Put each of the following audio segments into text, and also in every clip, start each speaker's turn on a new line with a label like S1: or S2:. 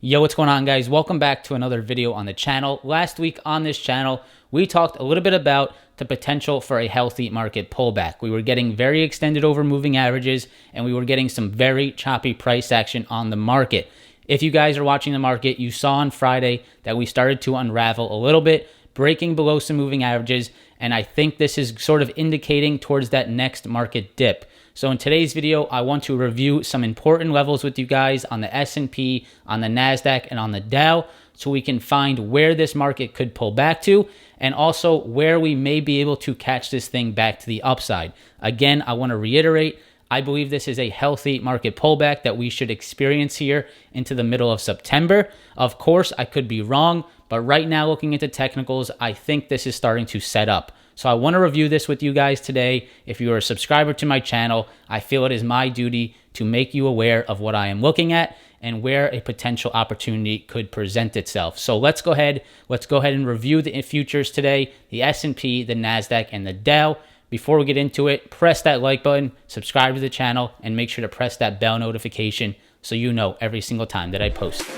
S1: Yo, what's going on, guys? Welcome back to another video on the channel. Last week on this channel, we talked a little bit about the potential for a healthy market pullback. We were getting very extended over moving averages, and we were getting some very choppy price action on the market. If you guys are watching the market, you saw on Friday that we started to unravel a little bit, breaking below some moving averages, and I think this is sort of indicating towards that next market dip. So in today's video, I want to review some important levels with you guys on the S&P, on the NASDAQ, and on the Dow, so we can find where this market could pull back to, and also where we may be able to catch this thing back to the upside. Again, I want to reiterate, I believe this is a healthy market pullback that we should experience here into the middle of September. Of course, I could be wrong, but right now, looking at the technicals, I think this is starting to set up. So I want to review this with you guys today. If you are a subscriber to my channel, I feel it is my duty to make you aware of what I am looking at and where a potential opportunity could present itself. So let's go ahead and review the futures today, the S&P, the NASDAQ, and the Dow. Before we get into it, press that like button, subscribe to the channel, and make sure to press that bell notification so you know every single time that I post.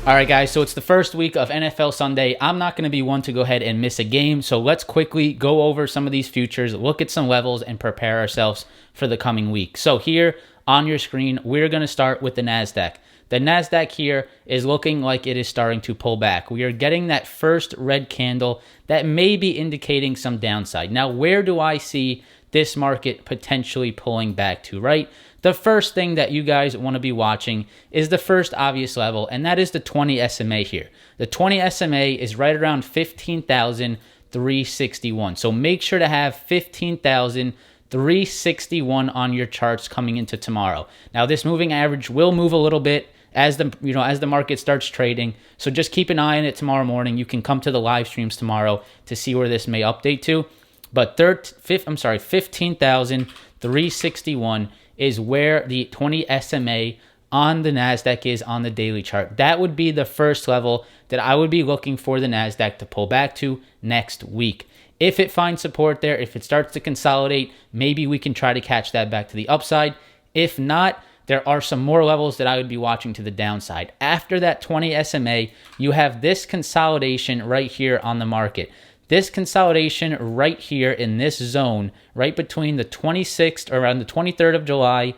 S1: All right, guys, so it's the first week of NFL Sunday. I'm not going to be one to go ahead and miss a game, so let's quickly go over some of these futures, look at some levels, and prepare ourselves for the coming week. So here on your screen, we're going to start with the NASDAQ. The NASDAQ here is looking like it is starting to pull back. We are getting that first red candle that may be indicating some downside. Now, where do I see this market potentially pulling back to, right? The first thing that you guys want to be watching is the first obvious level, and that is the 20 SMA here. The 20 SMA is right around 15,361. So make sure to have 15,361 on your charts coming into tomorrow. Now, this moving average will move a little bit as the market starts trading. So just keep an eye on it tomorrow morning. You can come to the live streams tomorrow to see where this may update to. But 15,361 is where the 20 SMA on the NASDAQ is on the daily chart. That would be the first level that I would be looking for the NASDAQ to pull back to next week. If it finds support there, if it starts to consolidate, maybe we can try to catch that back to the upside. If not, there are some more levels that I would be watching to the downside. After that 20 SMA, you have this consolidation right here on the market. This consolidation right here in this zone, right between the 26th, around the 23rd of July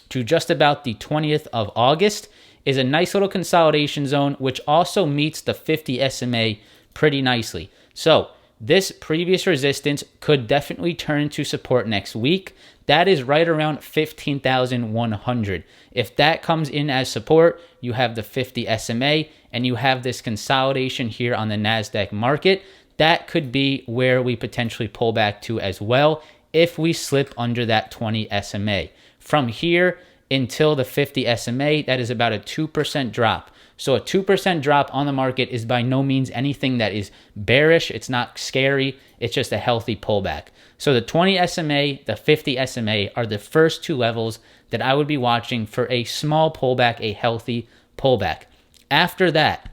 S1: to just about the 20th of August, is a nice little consolidation zone, which also meets the 50 SMA pretty nicely. So this previous resistance could definitely turn into support next week. That is right around 15,100. If that comes in as support, you have the 50 SMA and you have this consolidation here on the NASDAQ market. That could be where we potentially pull back to as well if we slip under that 20 SMA. From here until the 50 SMA, that is about a 2% drop. So a 2% drop on the market is by no means anything that is bearish. It's not scary. It's just a healthy pullback. So the 20 SMA, the 50 SMA are the first two levels that I would be watching for a small pullback, a healthy pullback. After that,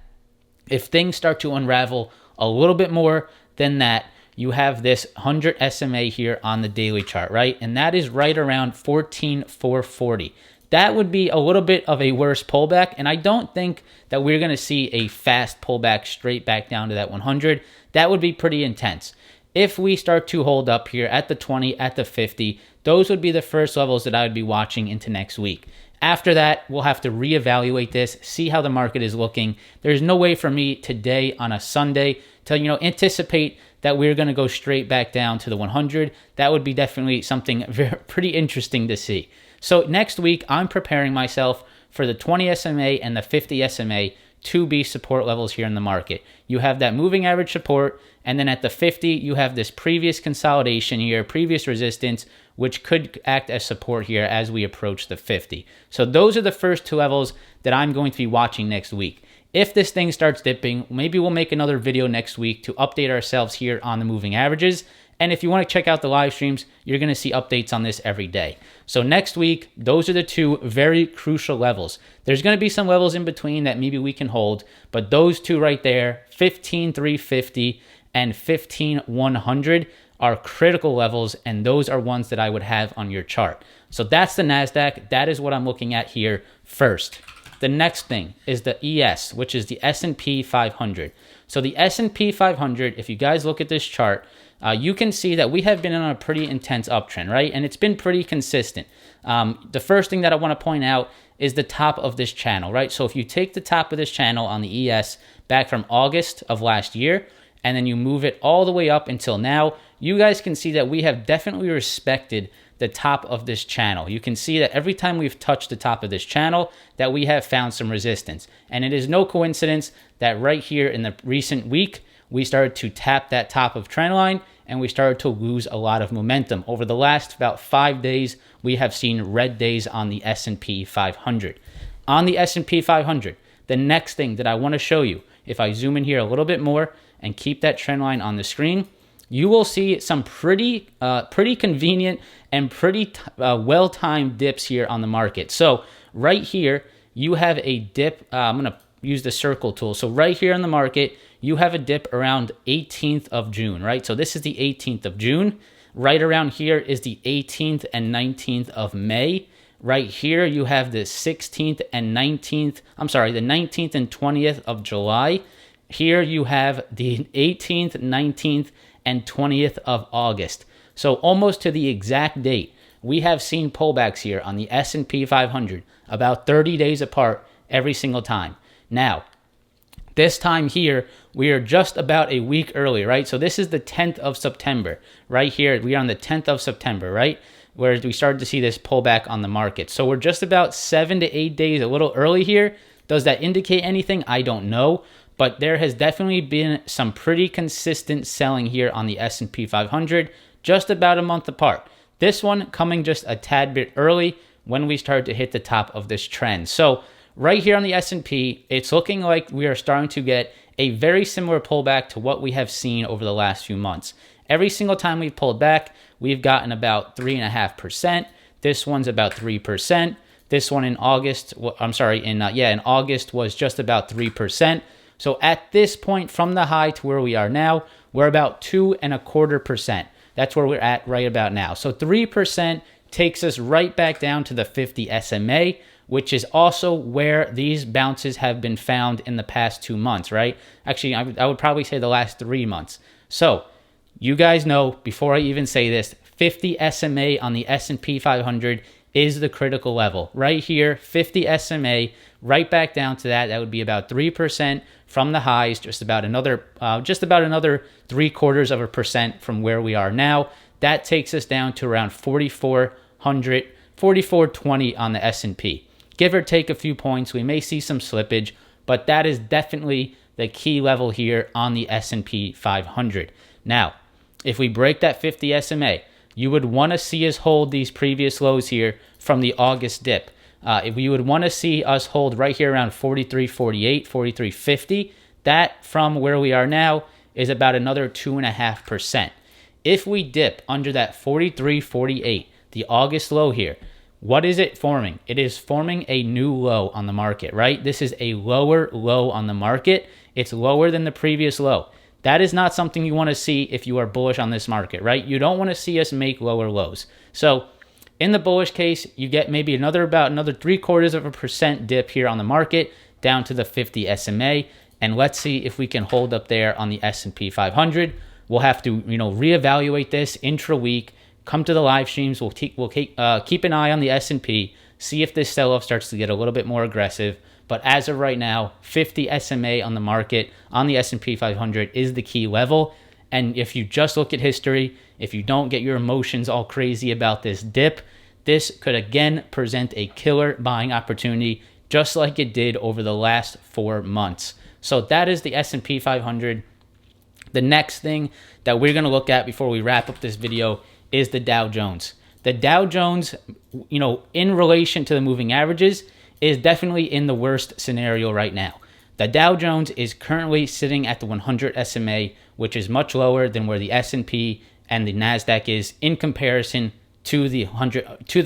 S1: if things start to unravel a little bit more than that, you have this 100 SMA here on the daily chart, right? And that is right around 14,440. That would be a little bit of a worse pullback, and I don't think that we're going to see a fast pullback straight back down to that 100. That would be pretty intense. If we start to hold up here at the 20, at the 50, those would be the first levels that I would be watching into next week. After that, we'll have to reevaluate this, see how the market is looking. There's no way for me today on a Sunday to anticipate that we're going to go straight back down to the 100. That would be definitely something pretty interesting to see. So next week, I'm preparing myself for the 20 SMA and the 50 SMA to be support levels here in the market. You have that moving average support, and then at the 50, you have this previous consolidation here, previous resistance, which could act as support here as we approach the 50. So those are the first two levels that I'm going to be watching next week. If this thing starts dipping, maybe we'll make another video next week to update ourselves here on the moving averages. And if you want to check out the live streams, you're going to see updates on this every day. So next week, those are the two very crucial levels. There's going to be some levels in between that maybe we can hold, but those two right there, 15,350 and 15,100, are critical levels, and those are ones that I would have on your chart. So that's the NASDAQ. That is what I'm looking at here first. The next thing is the ES, which is the S&P 500. So the S&P 500, if you guys look at this chart, you can see that we have been on a pretty intense uptrend, right? And it's been pretty consistent. The first thing that I want to point out is the top of this channel, right? So if you take the top of this channel on the ES back from August of last year, and then you move it all the way up until now, you guys can see that we have definitely respected the top of this channel. You can see that every time we've touched the top of this channel, that we have found some resistance. And it is no coincidence that right here in the recent week, we started to tap that top of trend line, and we started to lose a lot of momentum. Over the last about 5 days, we have seen red days on the S&P 500. On the S&P 500, the next thing that I want to show you, if I zoom in here a little bit more and keep that trend line on the screen, you will see some pretty convenient and pretty well-timed dips here on the market. So right here, you have a dip. I'm going to use the circle tool. So right here in the market, you have a dip around 18th of June, right? So this is the 18th of June. Right around here is the 18th and 19th of May. Right here, you have the 16th and 19th, the 19th and 20th of July. Here you have the 18th, 19th, and 20th of August. So almost to the exact date, we have seen pullbacks here on the S&P 500 about 30 days apart every single time. Now, this time here, we are just about a week early, right? So this is the 10th of September. Right here, we are on the 10th of September, right? Where we started to see this pullback on the market. So we're just about 7 to 8 days a little early here. Does that indicate anything? I don't know. But there has definitely been some pretty consistent selling here on the S&P 500, just about a month apart. This one coming just a tad bit early when we started to hit the top of this trend. So right here on the S&P, it's looking like we are starting to get a very similar pullback to what we have seen over the last few months. Every single time we've pulled back, we've gotten about 3.5%. This one's about 3%. This one in August, in August was just about 3%. So at this point from the high to where we are now, we're about 2.25%. That's where we're at right about now. So 3% takes us right back down to the 50 SMA, which is also where these bounces have been found in the past 2 months, right? Actually, I would probably say the last 3 months. So you guys know, before I even say this, 50 SMA on the S&P 500 is the critical level. Right here, 50 SMA, right back down to that. That would be about 3% from the highs, just about another 0.75% from where we are now. That takes us down to around 4,400, 4,420 on the S&P. Give or take a few points, we may see some slippage, but that is definitely the key level here on the S&P 500. Now, if we break that 50 SMA, you would want to see us hold these previous lows here from the August dip. If we would want to see us hold right here around 43.48, 43.50, that from where we are now is about another 2.5%. If we dip under that 43.48, the August low here, what is it forming? It is forming a new low on the market, right? This is a lower low on the market. It's lower than the previous low. That is not something you want to see if you are bullish on this market, right? You don't want to see us make lower lows. So in the bullish case, you get maybe about another 0.75% dip here on the market down to the 50 SMA. And let's see if we can hold up there on the S&P 500. We'll have to, reevaluate this intra-week. Come to the live streams. We'll keep an eye on the S&P, see if this sell-off starts to get a little bit more aggressive. But as of right now, 50 SMA on the market on the S&P 500 is the key level. And if you just look at history, if you don't get your emotions all crazy about this dip, this could again present a killer buying opportunity just like it did over the last 4 months. So that is the S&P 500. The next thing that we're going to look at before we wrap up this video is the Dow Jones. The Dow Jones, in relation to the moving averages, is definitely in the worst scenario right now. The Dow Jones is currently sitting at the 100 SMA, which is much lower than where the S&P and the NASDAQ is in comparison to the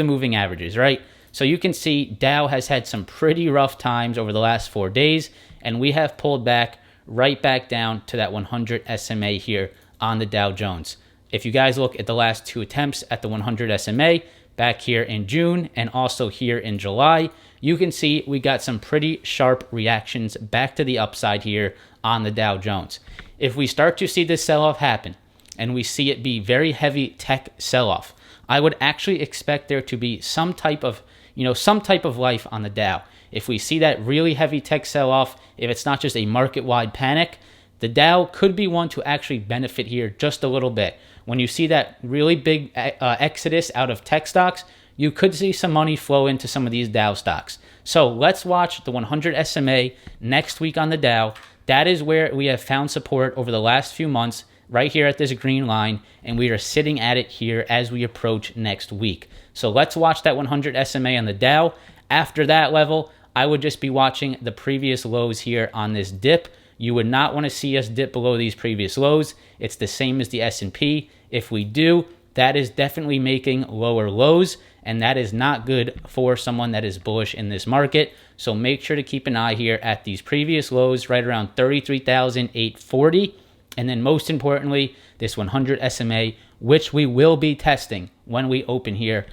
S1: moving averages, right? So you can see Dow has had some pretty rough times over the last 4 days, and we have pulled back right back down to that 100 SMA here on the Dow Jones. If you guys look at the last 2 attempts at the 100 SMA back here in June and also here in July, you can see we got some pretty sharp reactions back to the upside here on the Dow Jones. If we start to see this sell-off happen and we see it be very heavy tech sell-off, I would actually expect there to be some type of life on the Dow. If we see that really heavy tech sell-off, if it's not just a market-wide panic, the Dow could be one to actually benefit here just a little bit. When you see that really big exodus out of tech stocks, you could see some money flow into some of these Dow stocks. So let's watch the 100 SMA next week on the Dow. That is where we have found support over the last few months, right here at this green line, and we are sitting at it here as we approach next week. So let's watch that 100 SMA on the Dow. After that level, I would just be watching the previous lows here on this dip. You would not want to see us dip below these previous lows. It's the same as the S&P. If we do, that is definitely making lower lows, and that is not good for someone that is bullish in this market. So make sure to keep an eye here at these previous lows right around 33,840. And then most importantly, this 100 SMA, which we will be testing when we open here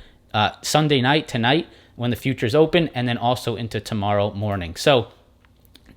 S1: Sunday night, tonight, when the futures open, and then also into tomorrow morning. So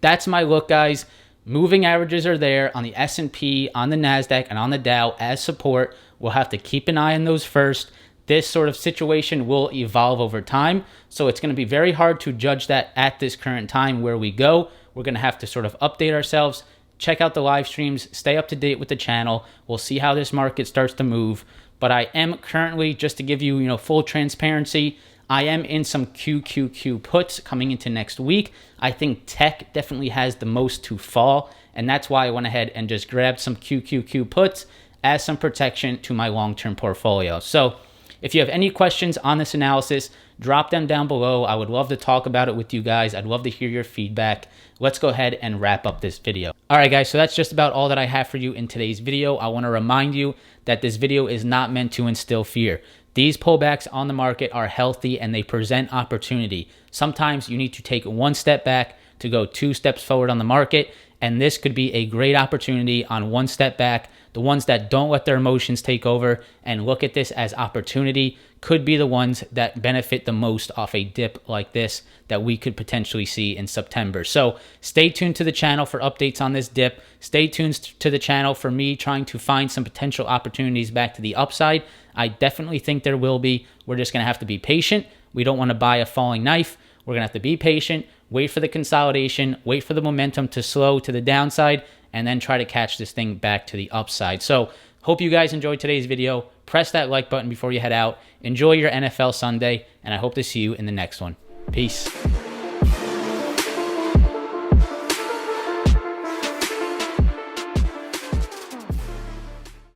S1: that's my look, guys. Moving averages are there on the S&P, on the NASDAQ, and on the Dow as support. We'll have to keep an eye on those first. This sort of situation will evolve over time, so it's going to be very hard to judge that at this current time where we go. We're going to have to sort of update ourselves, check out the live streams, stay up to date with the channel. We'll see how this market starts to move. But I am currently, just to give you, full transparency, I am in some QQQ puts coming into next week. I think tech definitely has the most to fall, and that's why I went ahead and just grabbed some QQQ puts as some protection to my long-term portfolio. So if you have any questions on this analysis, drop them down below. I would love to talk about it with you guys. I'd love to hear your feedback. Let's go ahead and wrap up this video. All right, guys, so that's just about all that I have for you in today's video. I want to remind you that this video is not meant to instill fear. These pullbacks on the market are healthy and they present opportunity. Sometimes you need to take one step back to go 2 steps forward on the market, and this could be a great opportunity on one step back. The ones that don't let their emotions take over and look at this as opportunity could be the ones that benefit the most off a dip like this that we could potentially see in September. So stay tuned to the channel for updates on this dip. Stay tuned to the channel for me trying to find some potential opportunities back to the upside. I definitely think there will be. We're just going to have to be patient. We don't want to buy a falling knife. We're going to have to be patient, wait for the consolidation, wait for the momentum to slow to the downside, and then try to catch this thing back to the upside. So hope you guys enjoyed today's video. Press that like button before you head out. Enjoy your NFL Sunday, and I hope to see you in the next one. Peace.